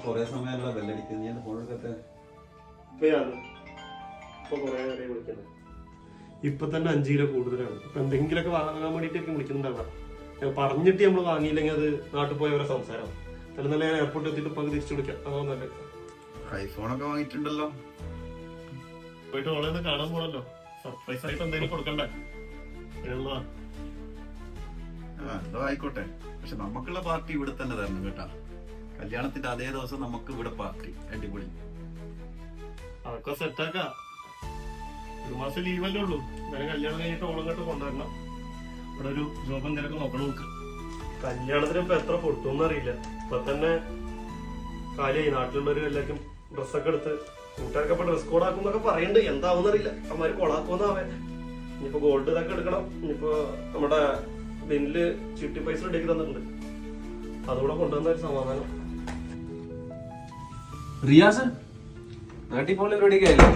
കൊറേ സമയമല്ല ബെല്ലടിക്കുന്നത്. ഞാൻ ഫോൺ എടുക്കട്ടെ. ഇപ്പൊ തന്നെ 5 കിലോ കൂടുതലാണ്. ഇപ്പൊ എന്തെങ്കിലുമൊക്കെ വാങ്ങാൻ വേണ്ടിയിട്ടായിരിക്കും വിളിക്കുന്നുണ്ടാവുക. പറഞ്ഞിട്ട് നമ്മൾ വാങ്ങിയില്ലെങ്കിൽ അത് നാട്ടിൽ പോയവരെ സംസാരം. നല്ല ഞാൻ എയർപോർട്ടിൽ എത്തിയിട്ട് ഇപ്പൊ തിരിച്ചു വിളിക്കാം. അതൊന്നല്ലേ ഐഫോണൊക്കെ വാങ്ങിയിട്ടുണ്ടല്ലോ. പോയിട്ട് ഓളെ കാണാൻ പോണല്ലോ. സർപ്രൈസ് ആയിട്ട് എന്തെങ്കിലും കൊടുക്കണ്ടേ? എന്തോ ആയിക്കോട്ടെ. പക്ഷെ നമുക്കുള്ള പാർട്ടി ഇവിടെ തന്നെ തരണം കേട്ടാ. കല്യാണത്തിന്റെ അതേ ദിവസം നമുക്ക് ഇവിടെ പാർട്ടി. അടിപൊളി. അതൊക്കെ സെറ്റാക്കാം. 1 മാസം ലീവല്ലേ ഉള്ളൂ. ഞാൻ കല്യാണം കഴിഞ്ഞിട്ട് ഓളം കെട്ട് കൊണ്ടുവരണം. ഇവിടെ ഒരു ജോബ് എന്തെങ്കിലുമൊക്കെ നോക്കണം നോക്ക്. കല്യാണത്തിന് ഇപ്പൊ എത്ര പൊട്ടുമെന്ന് അറിയില്ല. ഇപ്പൊ തന്നെ കാലിയായി. നാട്ടിലുള്ളവര് എല്ലാവർക്കും ഡ്രസ്സൊക്കെ എടുത്ത് കൂട്ടുകാരൊക്കെ ഇപ്പൊ ഡ്രസ് കോഡ് ആക്കുന്നൊക്കെ പറയുന്നുണ്ട്. എന്താവുന്ന അറിയില്ല. അമ്മമാര് കൊളാക്കുമെന്നാവേ. ഇനിയിപ്പോ ഗോൾഡ് ഇതൊക്കെ എടുക്കണം. ഇനിയിപ്പോ നമ്മുടെ ബില്ല് ചിട്ടി പൈസ റെഡിയാക്കി തന്നിട്ടുണ്ട്. അതുകൂടെ കൊണ്ടുവന്ന ഒരു സമാധാനം. റിയാസ് നാട്ടിൽ പോലെ റെഡിയൊക്കെ ആയില്ലേ?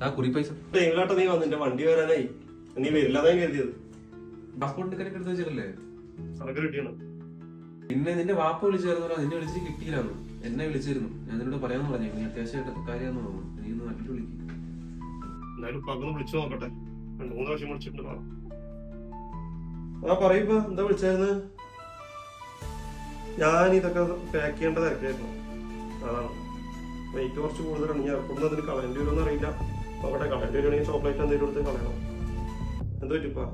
ആ കുറി പൈസ എങ്ങോട്ടാ നീ വന്നു? എന്റെ വണ്ടി വരാനായി. നീ വരില്ലാതെ കരുതിയത്. പാസ്പോർട്ട് ടിക്കറ്റ് എടുത്ത് വെച്ചിട്ടില്ലേ? അതൊക്കെ റെഡിയാണ്. പിന്നെ നിന്റെ വാപ്പ വിളിച്ചായിരുന്നു. നിന്നെ വിളിച്ചിട്ട് കിട്ടിയില്ലാന്ന്. എന്നെ വിളിച്ചിരുന്നു. ഞാൻ നിന്നോട് പറയാന്ന് പറഞ്ഞു. നീ അത്യാവശ്യമായിട്ട് കാര്യമാണെന്ന് തോന്നുന്നു. നീ ഒന്ന് നാട്ടിൽ വിളിക്കും. എന്തായാലും പകന്ന് വിളിച്ചു നോക്കട്ടെ. 2-3 പ്രാവശ്യം വിളിച്ചിട്ടുണ്ട്. ആ പറയൂപ്പ, എന്താ വിളിച്ചായിരുന്നു? ഞാൻ ഇതൊക്കെ പാക്ക് ചെയ്യേണ്ട തിരക്കായിരുന്നു. അതാണ് വെയിറ്റ് കുറച്ച് കൂടുതലാണ്. ഇനി എയർപോർട്ടിൽ അതിന് കളയേണ്ടി വരുമെന്ന് അറിയില്ല. നോക്കട്ടെ, കളയേണ്ടി വരുവാണെങ്കിൽ ചോക്ലേറ്റ് എന്തെങ്കിലും എടുത്ത് കളയണം. എന്താ പറ്റിപ്പാ?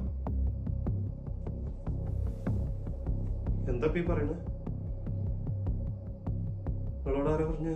എന്താ ഈ പറയുന്നത്? നിങ്ങളോട് ആരാ പറഞ്ഞേ?